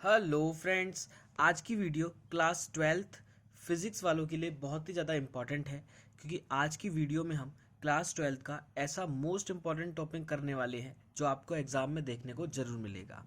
Hello friends, आज की video class 12th physics वालों के लिए बहुत ही ज़्यादा इम्पॉर्टेंट है क्योंकि आज की वीडियो में हम क्लास 12th का ऐसा मोस्ट इम्पॉर्टेंट टॉपिक करने वाले हैं जो आपको एग्ज़ाम में देखने को ज़रूर मिलेगा।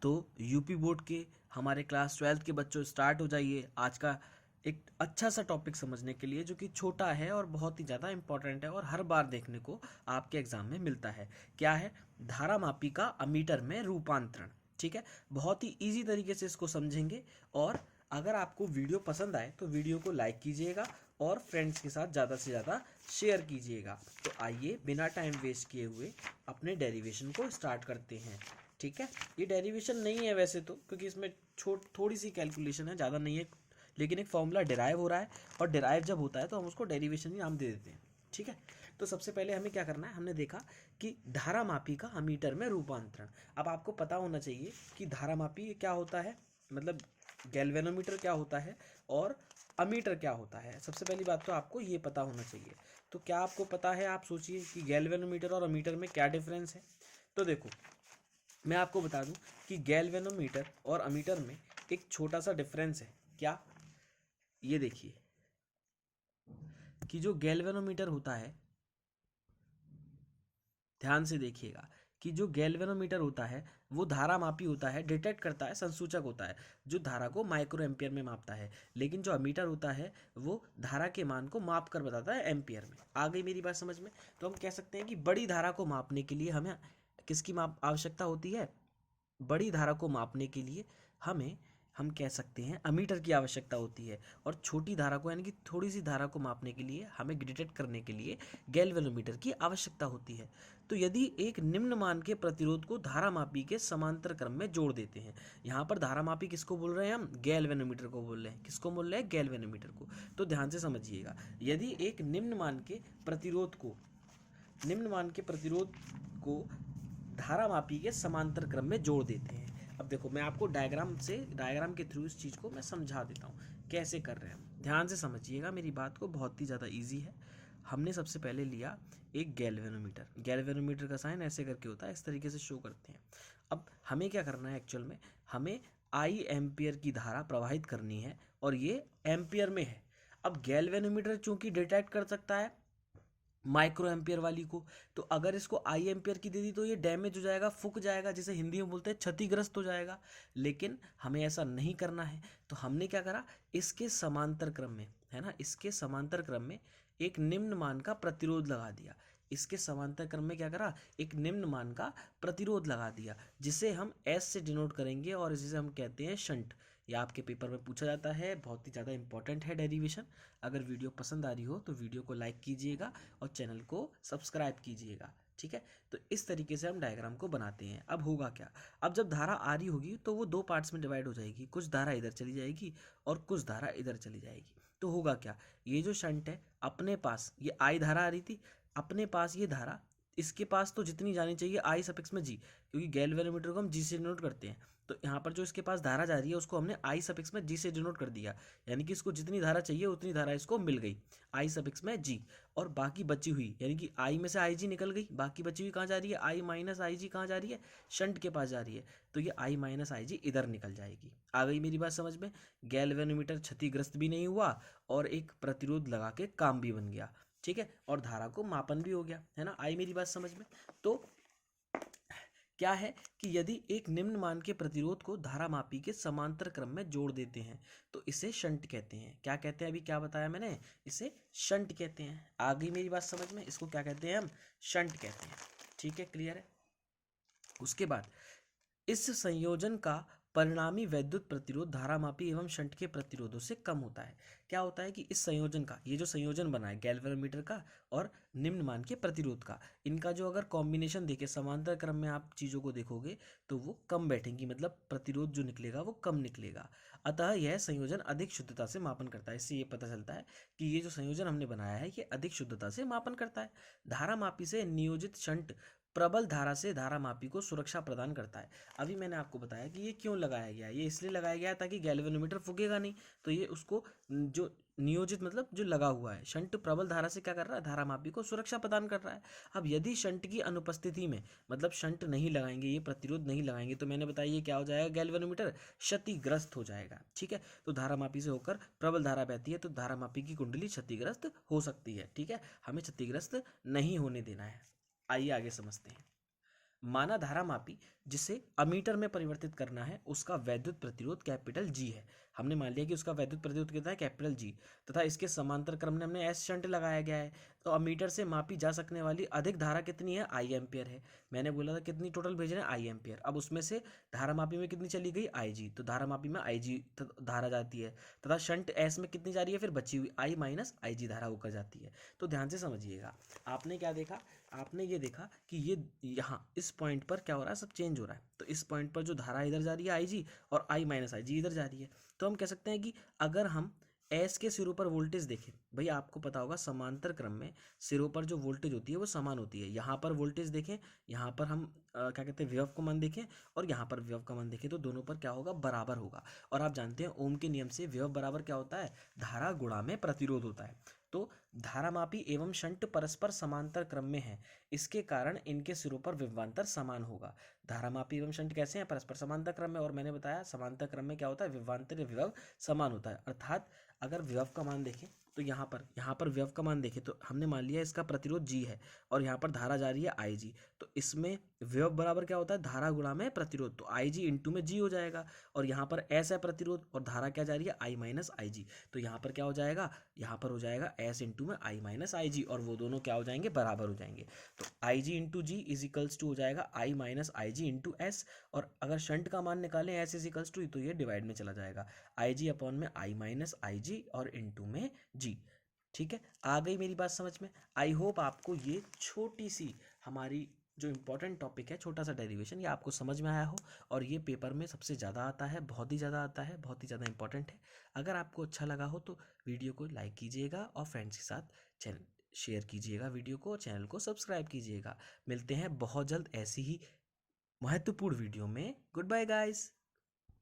तो यूपी बोर्ड के हमारे क्लास 12th के बच्चों स्टार्ट हो जाइए आज का एक अच्छा सा टॉपिक समझने के लिए जो कि छोटा है और बहुत ही ज़्यादा इम्पॉर्टेंट है और हर बार देखने को आपके एग्ज़ाम में मिलता है। क्या है? धारामापी का अमीटर में रूपांतरण। ठीक है, बहुत ही इजी तरीके से इसको समझेंगे। और अगर आपको वीडियो पसंद आए तो वीडियो को लाइक कीजिएगा और फ्रेंड्स के साथ ज़्यादा से ज़्यादा शेयर कीजिएगा। तो आइए बिना टाइम वेस्ट किए हुए अपने डेरिवेशन को स्टार्ट करते हैं। ठीक है, ये डेरिवेशन नहीं है वैसे तो, क्योंकि इसमें थोड़ी सी कैलकुलेशन है, ज़्यादा नहीं है, लेकिन एक फॉर्मूला डिराइव हो रहा है और डिराइव जब होता है तो हम उसको डेरिवेशन ही नाम दे देते हैं। ठीक है, तो सबसे पहले हमें क्या करना है, हमने देखा कि धारामापी का अमीटर में रूपांतरण। अब आपको पता होना चाहिए कि धारामापी क्या होता है, मतलब गैल्वेनोमीटर क्या होता है और अमीटर क्या होता है। सबसे पहली बात तो आपको ये पता होना चाहिए। तो क्या आपको पता है? आप सोचिए कि गैल्वेनोमीटर और अमीटर में क्या डिफरेंस है। तो देखो, मैं आपको बता दूं कि गैल्वेनोमीटर और अमीटर में एक छोटा सा डिफरेंस है। क्या? ये देखिए कि जो गैल्वेनोमीटर होता है, ध्यान से देखिएगा कि जो गैल्वेनोमीटर होता है वो धारामापी होता है, डिटेक्ट करता है, संसूचक होता है जो धारा को माइक्रो एम्पियर में मापता है। लेकिन जो अमीटर होता है वो धारा के मान को माप कर बताता है एम्पियर में। आ गई मेरी बात समझ में? तो हम कह सकते हैं कि बड़ी धारा को मापने के लिए हमें किसकी माप आवश्यकता होती है? बड़ी धारा को मापने के लिए हमें, हम कह सकते हैं, अमीटर की आवश्यकता होती है। और छोटी धारा को, यानी कि थोड़ी सी धारा को मापने के लिए हमें डिटेक्ट करने के लिए गैल्वेनोमीटर की आवश्यकता होती है। तो यदि एक निम्न मान के प्रतिरोध को धारामापी के समांतर क्रम में जोड़ देते हैं, यहाँ पर धारामापी किसको बोल रहे हैं हम? गैल्वेनोमीटर को बोल रहे हैं। किसको बोल रहे हैं? गैल्वेनोमीटर को। तो ध्यान से समझिएगा, यदि एक निम्न मान के प्रतिरोध को धारामापी के समांतर क्रम में जोड़ देते हैं। अब देखो, मैं आपको डायग्राम के थ्रू इस चीज़ को मैं समझा देता हूँ कैसे कर रहे हैं हम। ध्यान से समझिएगा मेरी बात को, बहुत ही ज़्यादा इजी है। हमने सबसे पहले लिया एक गैल्वेनोमीटर का साइन ऐसे करके होता है, इस तरीके से शो करते हैं। अब हमें क्या करना है एक्चुअल में, हमें आई एम्पियर की धारा प्रवाहित करनी है और ये एम्पियर में है। अब गैल्वेनोमीटर चूंकि डिटेक्ट कर सकता है माइक्रो एम्पियर वाली को, तो अगर इसको आई एम्पियर की दे दी तो ये डैमेज हो जाएगा, फूक जाएगा, जिसे हिंदी में बोलते हैं क्षतिग्रस्त हो जाएगा। लेकिन हमें ऐसा नहीं करना है, तो हमने क्या करा, इसके समांतर क्रम में, है ना, इसके समांतर क्रम में एक निम्न मान का प्रतिरोध लगा दिया। इसके समांतर क्रम में क्या करा, एक निम्न मान का प्रतिरोध लगा दिया, जिसे हम एस से डिनोट करेंगे और इसे हम कहते हैं शंट। यह आपके पेपर में पूछा जाता है, बहुत ही ज़्यादा इंपॉर्टेंट है डेरिवेशन। अगर वीडियो पसंद आ रही हो तो वीडियो को लाइक कीजिएगा और चैनल को सब्सक्राइब कीजिएगा। ठीक है, तो इस तरीके से हम डायग्राम को बनाते हैं। अब होगा क्या, अब जब धारा आ रही होगी तो वो दो पार्ट्स में डिवाइड हो जाएगी, कुछ धारा इधर चली जाएगी और कुछ धारा इधर चली जाएगी। तो होगा क्या, ये जो शंट है अपने पास, ये आई धारा आ रही थी, अपने पास ये धारा, इसके पास तो जितनी जानी चाहिए आई सफिक्स में जी, क्योंकि गैल्वेनोमीटर को हम जी से डिनोट करते हैं। तो यहाँ पर जो इसके पास धारा जा रही है उसको हमने आई सफिक्स में जी से डिनोट कर दिया, यानी कि इसको जितनी धारा चाहिए उतनी धारा इसको मिल गई, आई सफिक्स में जी। और बाकी बची हुई, यानी कि आई में से आई जी निकल गई, बाकी बची हुई कहाँ जा रही है, आई माइनस आई जी कहाँ जा रही है, शंट के पास जा रही है। तो ये आई माइनस आई जी इधर निकल जाएगी। आ गई मेरी बात समझ में? गैल्वेनोमीटर क्षतिग्रस्त भी नहीं हुआ और एक प्रतिरोध लगा के काम भी बन गया। ठीक है, और धारा को मापन भी हो गया, है ना। आई मेरी बात समझ में? तो क्या है कि यदि एक निम्न मान के प्रतिरोध को धारामापी के समांतर क्रम में जोड़ देते हैं तो इसे शंट कहते हैं। क्या कहते हैं? अभी क्या बताया मैंने, इसे शंट कहते हैं। आ गई मेरी बात समझ में? इसको क्या कहते हैं हम? शंट कहते हैं। ठीक है, क्लियर है। उसके बाद इस संयोजन का परिणामी वैद्युत प्रतिरोध धारामापी एवं शंट के प्रतिरोधों से कम होता है। क्या होता है कि इस संयोजन का, ये जो संयोजन बना है गैल्वेनोमीटर का और निम्न मान के प्रतिरोध का, इनका जो अगर कॉम्बिनेशन देखे समांतर क्रम में आप चीज़ों को देखोगे तो वो कम बैठेंगी, मतलब प्रतिरोध जो निकलेगा वो कम निकलेगा। अतः यह संयोजन अधिक शुद्धता से मापन करता है। इससे ये पता चलता है कि ये जो संयोजन हमने बनाया है ये अधिक शुद्धता से मापन करता है। धारामापी से नियोजित शंट प्रबल धारा से धारामापी को सुरक्षा प्रदान करता है। अभी मैंने आपको बताया कि ये क्यों लगाया गया है, ये इसलिए लगाया गया है ताकि गैल्वेनोमीटर फूकेगा नहीं, तो ये उसको जो नियोजित मतलब जो लगा हुआ है, शंट प्रबल धारा से क्या कर रहा है, धारामापी को सुरक्षा प्रदान कर रहा है। अब यदि शंट की अनुपस्थिति में, मतलब शंट नहीं लगाएंगे, ये प्रतिरोध नहीं लगाएंगे, तो मैंने बताया ये क्या हो जाएगा, गैल्वेनोमीटर क्षतिग्रस्त हो जाएगा। ठीक है, तो धारामापी से होकर प्रबल धारा बहती है, तो धारामापी की कुंडली क्षतिग्रस्त हो सकती है। ठीक है, हमें क्षतिग्रस्त नहीं होने देना है। आइए आगे समझते हैं। माना धारामापी जिसे अमीटर में परिवर्तित करना है, उसका वैद्युत प्रतिरोध कैपिटल जी है। हमने मान लिया कि उसका वैद्युत प्रतिरोध कितना है, कैपिटल जी, तथा इसके समांतर क्रम में हमने एस शंट लगाया गया है। तो अमीटर से मापी जा सकने वाली अधिक धारा कितनी है, आई एम्पियर है। मैंने बोला था कितनी टोटल भेज रहे हैं, आई एम्पियर। अब उसमें से धारामापी में कितनी चली गई, आई जी, तो धारामापी में आई जी धारा जाती है, तथा शंट एस में कितनी जा रही है, फिर बची हुई आई माइनस आई जी धारा होकर जाती है। तो ध्यान से समझिएगा, आपने क्या देखा, आपने ये देखा कि ये यहाँ इस पॉइंट पर क्या हो रहा है, सब चेंज हो रहा है। तो इस पॉइंट पर जो धारा इधर जा रही है आई जी, और आई माइनस आई जी इधर जा रही है। तो हम कह सकते हैं कि अगर हम एस के सिरों पर वोल्टेज देखें, भाई आपको पता होगा समांतर क्रम में सिरों पर जो वोल्टेज होती है वो समान होती है। यहाँ पर वोल्टेज देखें, यहाँ पर हम क्या कहते हैं, विभव का मान देखें, और यहाँ पर विभव का मान देखें, तो दोनों पर क्या होगा, बराबर होगा। और आप जानते हैं ओम के नियम से विभव बराबर क्या होता है, धारा गुणा में प्रतिरोध होता है। तो धारामापी एवं शंट परस्पर समांतर क्रम में है, इसके कारण इनके सिरों पर विभवांतर समान होगा। धारामापी एवं शंट कैसे हैं, परस्पर समांतर क्रम में, और मैंने बताया समांतर क्रम में क्या होता है, विभवांतर या विभव समान होता है। अर्थात अगर विभव का मान देखें तो यहाँ पर विभव का मान देखें तो हमने मान लिया इसका प्रतिरोध जी है, और यहाँ पर धारा जा रही है आई जी। तो इसमें विभव बराबर क्या होता है, धारा गुणा में प्रतिरोध, तो आई जी इंटू में जी हो जाएगा। और यहाँ पर एस है प्रतिरोध, और धारा क्या जा रही है, आई माइनस आई जी। तो यहाँ पर क्या हो जाएगा, यहाँ पर हो जाएगा एस इंटू में आई माइनस आई जी, और वो दोनों क्या हो जाएंगे, बराबर हो जाएंगे। तो I G into G is equals to हो जाएगा I minus I G into S. और अगर शंट का मान निकालें एस इज इक्वल्स टू, तो ये डिवाइड में चला जाएगा, आई जी अपॉन में आई माइनस आई जी और इंटू में जी। ठीक है, आ गई मेरी बात समझ में। आई होप आपको ये छोटी सी हमारी जो इम्पोर्टेंट टॉपिक है, छोटा सा डेरिवेशन, ये आपको समझ में आया हो। और ये पेपर में सबसे ज़्यादा आता है, बहुत ही ज़्यादा आता है, बहुत ही ज़्यादा इंपॉर्टेंट है। अगर आपको अच्छा लगा हो तो वीडियो को लाइक कीजिएगा, और फ्रेंड्स के साथ चैनल शेयर कीजिएगा, वीडियो को, चैनल को सब्सक्राइब कीजिएगा। मिलते हैं बहुत जल्द ऐसी ही महत्वपूर्ण वीडियो में। Goodbye guys.